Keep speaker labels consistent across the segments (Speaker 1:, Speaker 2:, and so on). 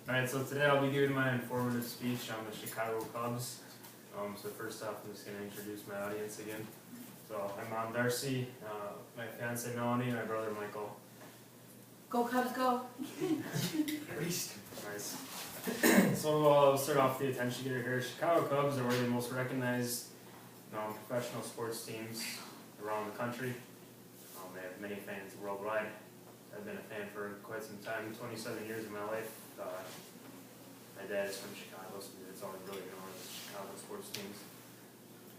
Speaker 1: Alright, so today I'll be giving my informative speech on the Chicago Cubs. So first off, I'm just going to introduce my audience again. So I'm Mom Darcy, my fiance Melanie, and my brother Michael.
Speaker 2: Go Cubs, go!
Speaker 1: Nice. So I'll start off the attention getter here. Chicago Cubs are one of the most recognized professional sports teams around the country. They have many fans worldwide. I've been a fan for quite some time, 27 years of my life. My dad is from Chicago, so it's always really known as Chicago sports teams.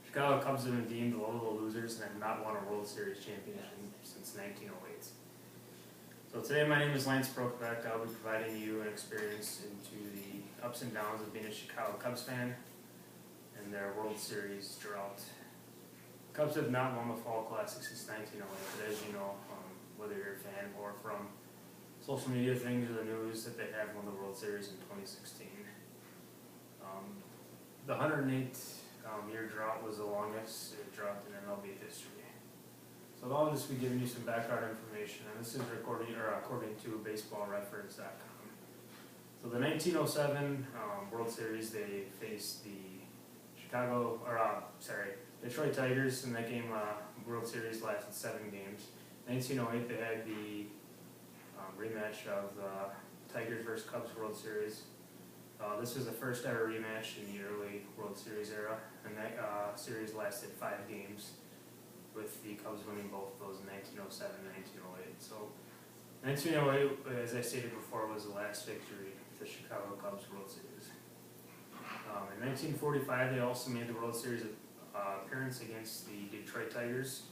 Speaker 1: Chicago Cubs have been deemed lovable losers and have not won a World Series championship since 1908. So today my name is Lance Prokopec. I'll be providing you an experience into the ups and downs of being a Chicago Cubs fan and their World Series drought. Cubs have not won the Fall Classic since 1908, but as you know, whether you're a fan or from social media things or the news, that they have won the World Series in 2016. The 108-year drought was the longest drought in MLB history. So all of this, we're giving you some background information, and this is according to BaseballReference.com. So the 1907 World Series, they faced the Detroit Tigers, and that game, World Series lasted 7 games. 1908, they had the rematch of the Tigers versus Cubs World Series. This was the first ever rematch in the early World Series era, and that series lasted 5 games, with the Cubs winning both of those in 1907 and 1908. So 1908, as I stated before, was the last victory of the Chicago Cubs World Series. In 1945, they also made the World Series appearance against the Detroit Tigers.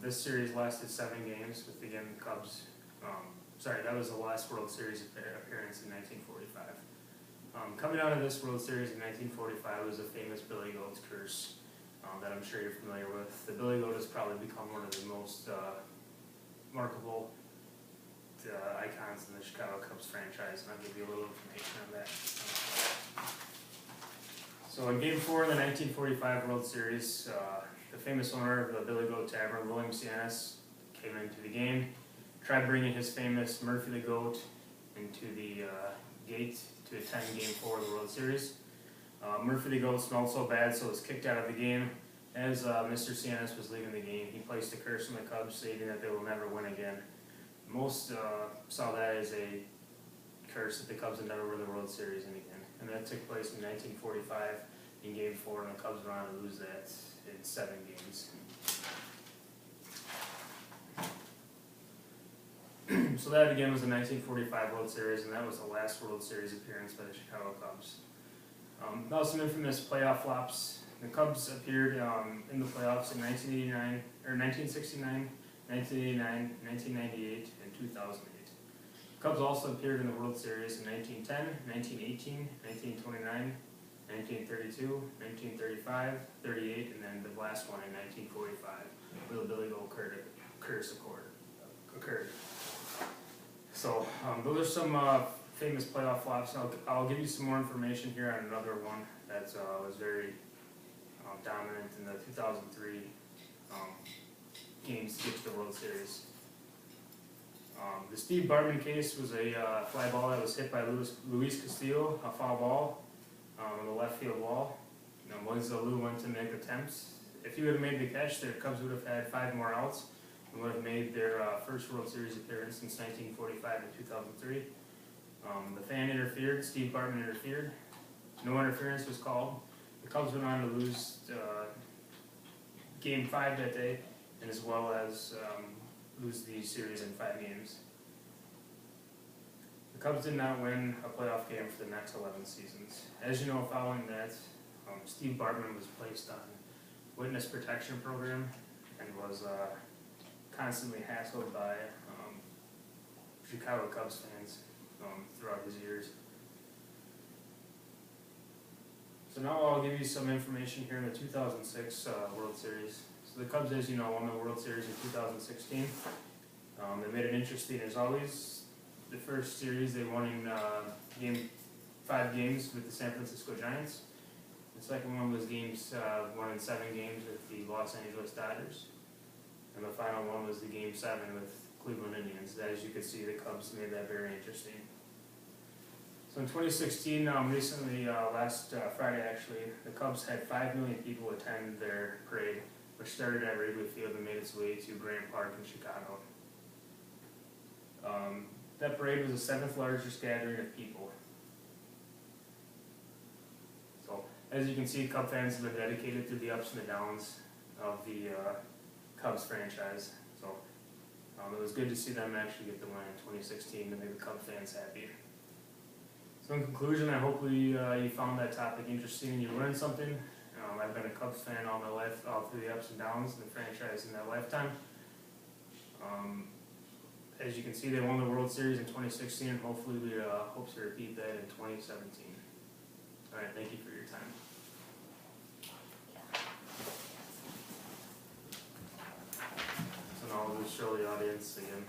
Speaker 1: This series lasted 7 games, with again the Cubs. That was the last World Series appearance in 1945. Coming out of this World Series in 1945 was a famous Billy Goat curse that I'm sure you're familiar with. The Billy Goat has probably become one of the most remarkable icons in the Chicago Cubs franchise, and I'll give you a little information on that. So in Game 4 of the 1945 World Series, the famous owner of the Billy Goat Tavern, William Cianis, came into the game, tried bringing his famous Murphy the Goat into the gate to attend Game 4 of the World Series. Murphy the Goat smelled so bad, so was kicked out of the game. As Mr. Cianis was leaving the game, he placed a curse on the Cubs, stating that they will never win again. Most saw that as a curse that the Cubs would never win the World Series again. And that took place in 1945 in Game 4, and the Cubs went on to lose that in 7 games. So that again was the 1945 World Series, and that was the last World Series appearance by the Chicago Cubs. Now some infamous playoff flops. The Cubs appeared in the playoffs in 1969, 1989, 1998, and 2008. Cubs also appeared in the World Series in 1910, 1918, 1929, 1932, 1935, 38, and then the last one in 1945, where the Billy Goat curse occurred. So those are some famous playoff flops. I'll give you some more information here on another one that was very dominant in the 2003 games to get to the World Series. The Steve Bartman case was a fly ball that was hit by Luis Castillo, a foul ball on the left field wall. Lou went to make attempts. If he would have made the catch, the Cubs would have had 5 more outs and would have made their first World Series appearance since 1945 and 2003. The fan interfered, Steve Bartman interfered. No interference was called. The Cubs went on to lose Game 5 that day, and as well as lose the series in 5 games. The Cubs did not win a playoff game for the next 11 seasons. As you know, following that, Steve Bartman was placed on witness protection program and was constantly hassled by Chicago Cubs fans throughout his years. So now I'll give you some information here in the 2006 World Series. So the Cubs, as you know, won the World Series in 2016. They made it interesting as always. The first series they won in 5 games with the San Francisco Giants. The second one was won in 7 games with the Los Angeles Dodgers. And the final one was the Game 7 with Cleveland Indians. As you can see, the Cubs made that very interesting. So in 2016, recently, last Friday actually, the Cubs had 5 million people attend their parade, which started at Wrigley Field and made its way to Grant Park in Chicago. That parade was the 7th largest gathering of people. So, as you can see, Cub fans have been dedicated through the ups and the downs of the Cubs franchise. So, it was good to see them actually get the win in 2016 to make the Cub fans happy. So in conclusion, I hope you found that topic interesting and you learned something. I've been a Cubs fan all my life, all through the ups and downs of the franchise in that lifetime. As you can see, they won the World Series in 2016, and hopefully we hope to repeat that in 2017. All right, thank you for your time. So now we'll show the audience again.